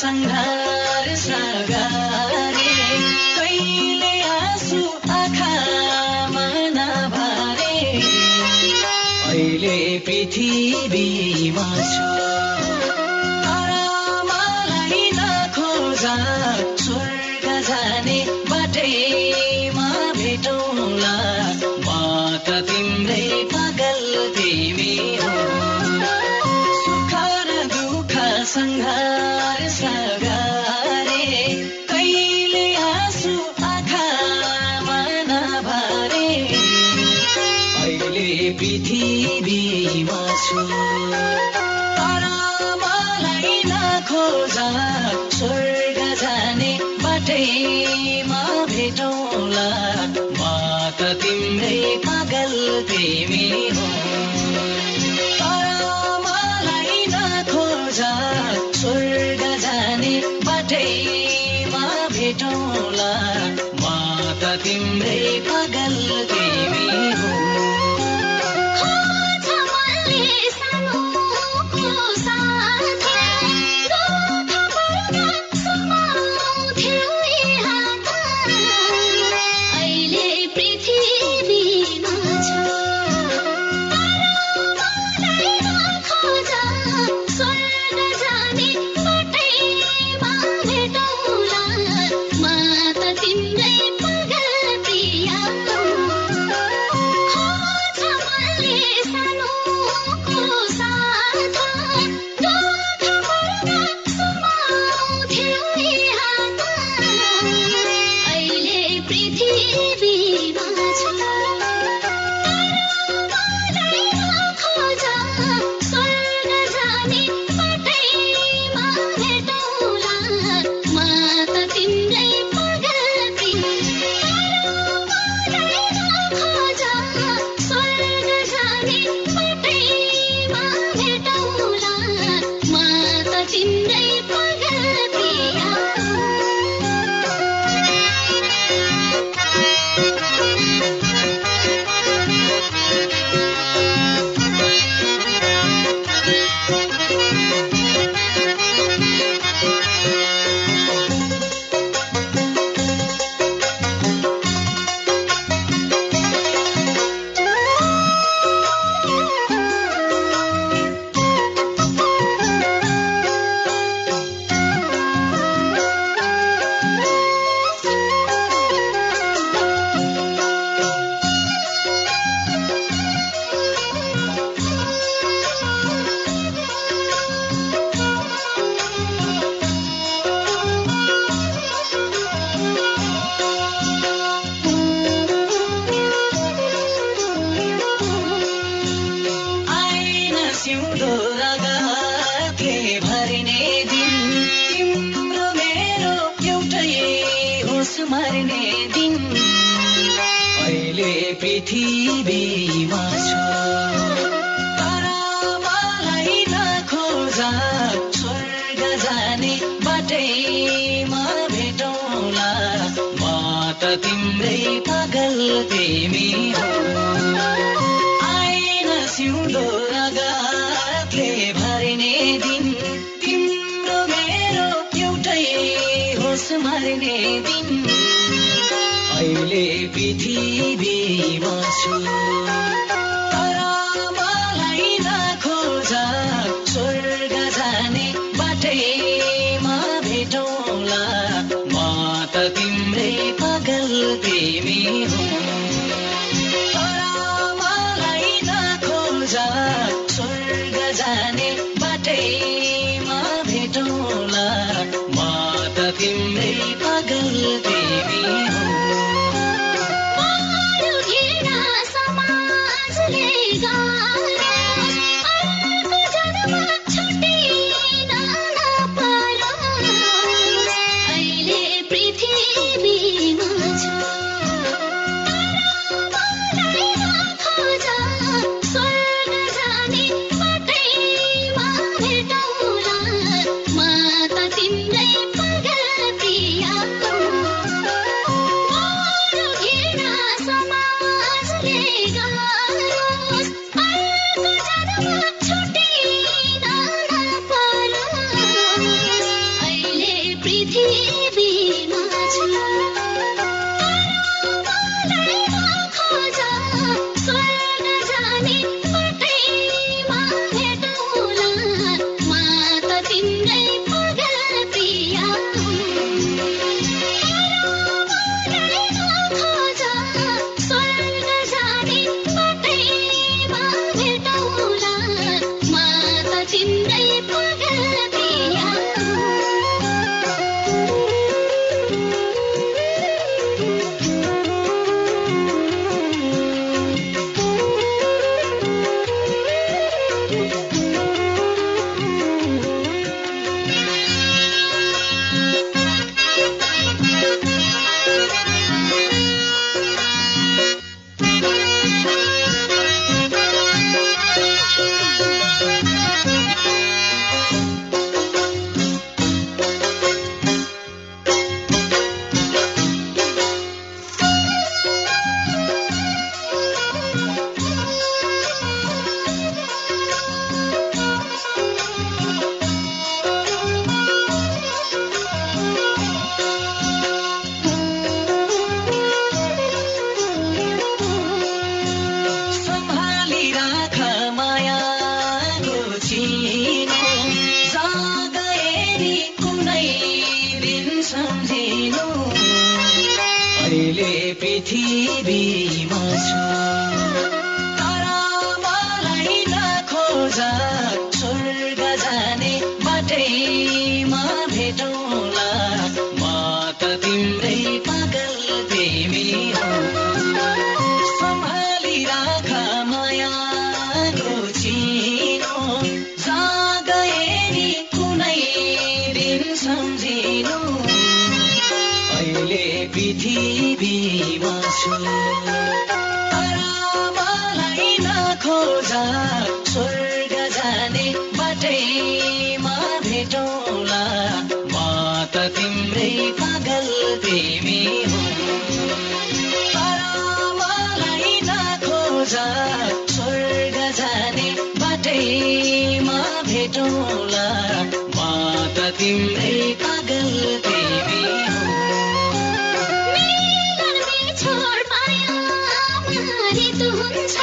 सङ्घर्ष गरे कहिले आँसु आँखामा नभरे अहिले पृथ्वीमा छु तर मलाई नखोजा स्वर्ग जाने बाटैमा भेटौँला म त तिम्रै पागल तिमी हो सुख र दुःख सङ्घर्ष गरे कहिले आँसु आँखामा नभरे अहिले पृथ्वीमा छु तर मलाई नखोजा स्वर्ग जाने बाटैमा भेटौँला म त तिम्रै पागल तिमी हो तर मलाई नखोजा स्वर्ग जाने बाटैमा भेटौँला म त तिम्रै पागल तिमी हो पृथ्वीमा छु तर मलाई नखोजा स्वर्ग जाने बाटैमा भेटौँला म त तिम्रै पागल तिमी हो आएन सिउँदो रगतले भरिने दिन तिम्रो मेरो एउटै होस मर्ने दिन अहिले पृथ्वीमा छु तर मलाई नखोजा स्वर्ग जाने बाटैमा भेटौँला म त तिम्रै पागल तिमी हो तर मलाई नखोजा स्वर्ग जाने बाटैमा भेटौँला म त तिम्रै पागल तिमी हो पृथ्वीमा छु तर मलाई नखोज स्वर्ग जाने बाटैमा भेटौँला म त तिम्रै पागल प्रेमी हो सम्हाली राख मायाको चिनो जहाँ गए नि कुनै दिन सम्झिनु अहिले पृथ्वीमा छु तर मलाई नखोज स्वर्ग जाने बाटैमा भेटौँला म त तिम्रै पागल प्रेमी हो तर मलाई नखोज स्वर्ग जाने बाटैमा भेटौँला म त तिम्रै पागल प्रेमी हो छोड पायो ऋतु हुन्छ